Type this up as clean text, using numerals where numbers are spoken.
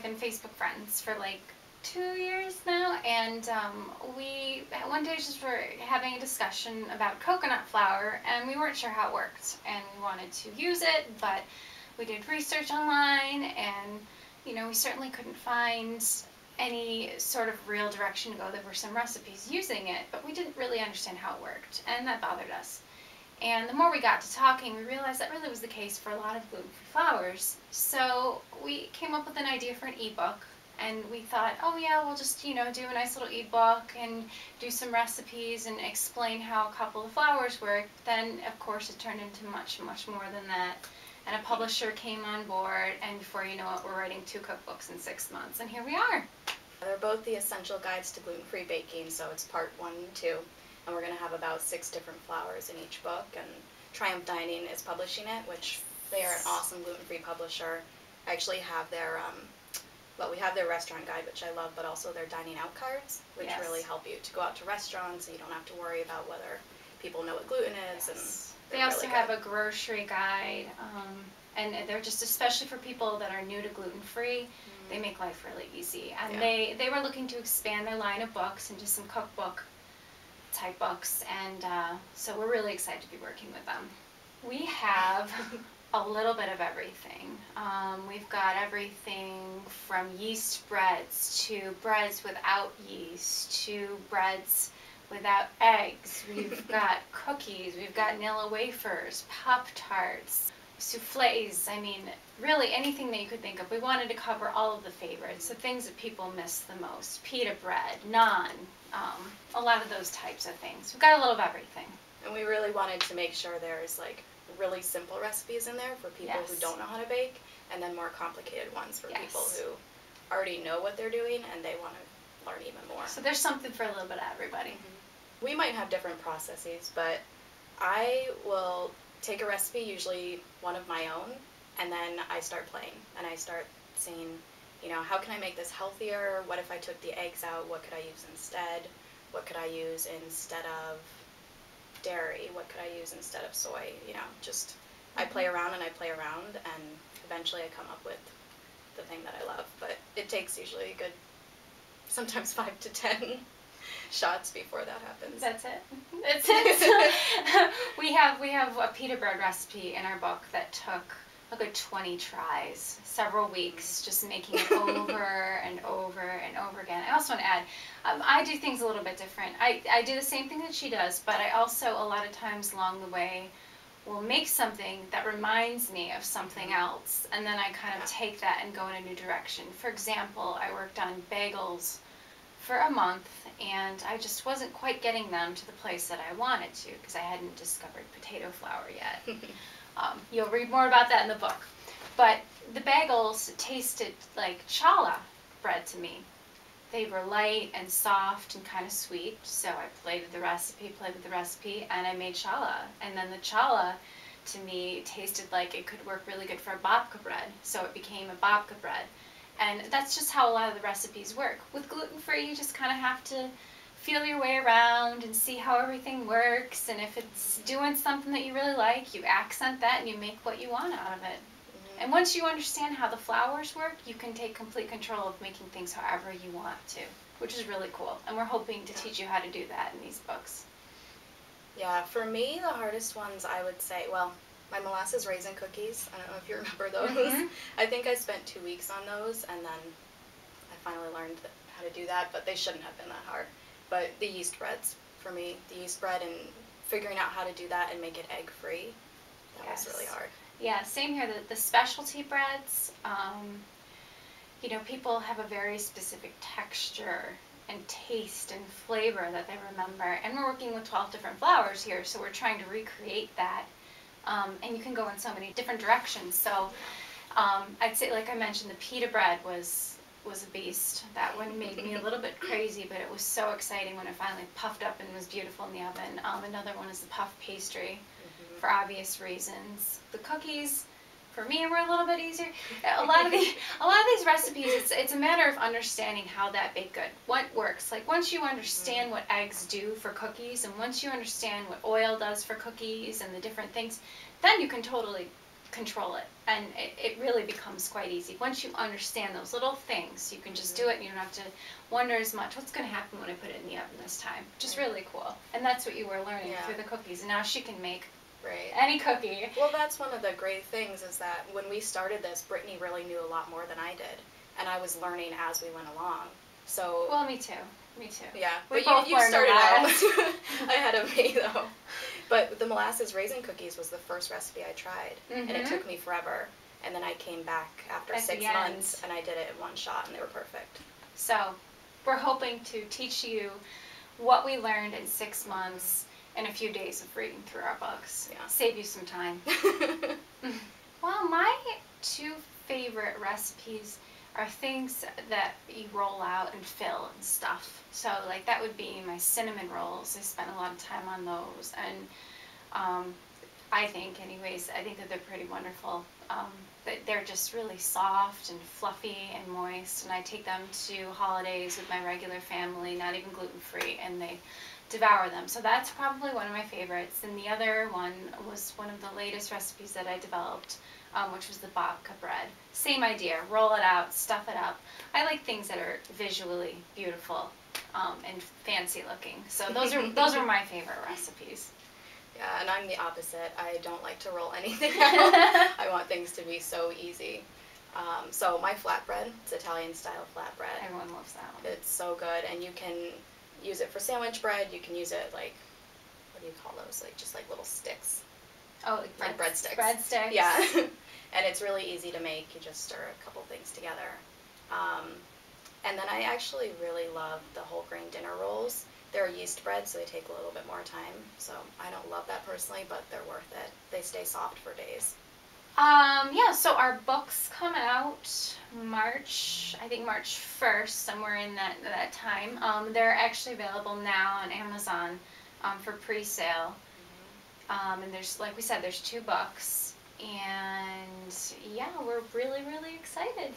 been Facebook friends for like 2 years now, and we one day just were having a discussion about coconut flour, and we weren't sure how it worked, and we wanted to use it, but we did research online, and we certainly couldn't find any sort of real direction to go. There were some recipes using it, but we didn't really understand how it worked, and that bothered us. And the more we got to talking, we realized that really was the case for a lot of gluten-free flours. So we came up with an idea for an ebook, and we thought, oh yeah, we'll just, do a nice little ebook and do some recipes and explain how a couple of flours work. Then, of course, it turned into much, much more than that. And a publisher came on board, and before you know it, we're writing 2 cookbooks in 6 months, and here we are. They're both the Essential Guides to Gluten-Free Baking, so it's part 1 and 2. And we're going to have about 6 different flours in each book, and Triumph Dining is publishing it, which they are an awesome gluten-free publisher. I actually have their, we have their restaurant guide, which I love, but also their dining out cards, which really help you to go out to restaurants, and you don't have to worry about whether people know what gluten is. And they also have a grocery guide, and they're just especially for people that are new to gluten-free. They make life really easy, and they were looking to expand their line of books into some cookbook type books, and so we're really excited to be working with them. We have a little bit of everything. We've got everything from yeast breads to breads without yeast to breads without eggs. We've got cookies, we've got vanilla wafers, Pop-Tarts, souffles. I mean, really anything that you could think of. We wanted to cover all of the favorites, the things that people miss the most. Pita bread, naan, a lot of those types of things. We've got a little of everything. And we really wanted to make sure there's like really simple recipes in there for people who don't know how to bake, and then more complicated ones for people who already know what they're doing and they want to learn even more. So there's something for a little bit of everybody. We might have different processes, but I will take a recipe, usually one of my own, and then I start playing, and I start seeing, how can I make this healthier? What if I took the eggs out? What could I use instead? What could I use instead of dairy? What could I use instead of soy? I play around and I play around, and eventually I come up with the thing that I love. But it takes usually a good, sometimes 5 to 10 shots before that happens. That's it. That's it. we have a pita bread recipe in our book that took a good 20 tries, several weeks, just making it over and over and over again. I also want to add, I do things a little bit different. I do the same thing that she does, but I also, a lot of times along the way, will make something that reminds me of something else, and then I kind of take that and go in a new direction. For example, I worked on bagels for a month, and I just wasn't quite getting them to the place that I wanted to, because I hadn't discovered potato flour yet. You'll read more about that in the book. But the bagels tasted like challah bread to me. They were light and soft and kind of sweet, so I played with the recipe, and I made challah. And then the challah, to me, tasted like it could work really good for a babka bread, so it became a babka bread. And that's just how a lot of the recipes work. With gluten-free, you just kind of have to feel your way around and see how everything works, and if it's doing something that you really like, you accent that and you make what you want out of it. And once you understand how the flours work, you can take complete control of making things however you want to, which is really cool. And we're hoping to teach you how to do that in these books. Yeah, for me, the hardest ones, I would say, my molasses raisin cookies. I don't know if you remember those. I think I spent 2 weeks on those, and then I finally learned how to do that, but they shouldn't have been that hard. But the yeast breads, for me, the yeast bread and figuring out how to do that and make it egg-free, that was really hard. Yeah, same here. The specialty breads, people have a very specific texture and taste and flavor that they remember. And we're working with 12 different flours here, so we're trying to recreate that. And you can go in so many different directions. So I'd say, like I mentioned, the pita bread was a beast. That one made me a little bit crazy, but it was so exciting when it finally puffed up and was beautiful in the oven. Another one is the puff pastry, for obvious reasons. The cookies, for me, were a little bit easier. A lot of these recipes, it's a matter of understanding how that bake good, what works. Like once you understand what eggs do for cookies, and once you understand what oil does for cookies and the different things, then you can totally control it, and it really becomes quite easy. Once you understand those little things, you can just do it, and you don't have to wonder as much, what's going to happen when I put it in the oven this time, which is really cool. And that's what you were learning through the cookies, and now she can make any cookie. Well, that's one of the great things, is that when we started this, Brittany really knew a lot more than I did, and I was learning as we went along. So. Well, me too. Me too. Yeah, we but both you started out ahead of me, though. But the molasses raisin cookies was the first recipe I tried, and it took me forever. And then I came back after 6 months, and I did it in one shot, and they were perfect. So we're hoping to teach you what we learned in 6 months and a few days of reading through our books. Yeah. Save you some time. Well, my 2 favorite recipes are things that you roll out and fill and stuff. So like that would be my cinnamon rolls. I spent a lot of time on those, and I think that they're pretty wonderful. They're just really soft and fluffy and moist, and I take them to holidays with my regular family, not even gluten-free, and they devour them. So that's probably one of my favorites. And the other one was one of the latest recipes that I developed, which was the babka bread. Same idea, roll it out, stuff it up. I like things that are visually beautiful and fancy looking. So those are my favorite recipes. Yeah, and I'm the opposite. I don't like to roll anything out. I want things to be so easy. So my flatbread, it's Italian style flatbread. Everyone loves that one. It's so good, and you can use it for sandwich bread. You can use it like, what do you call those? Like just like little sticks. Oh, like breadsticks. Breadsticks. Yeah. And it's really easy to make. You just stir a couple things together. And then I actually really love the whole grain dinner rolls. They're yeast bread, so they take a little bit more time. So I don't love that personally, but they're worth it. They stay soft for days. Yeah, so our books come out March 1st, somewhere in that time. They're actually available now on Amazon for pre-sale. And there's, like we said, there's 2 books. And yeah, we're really, really excited.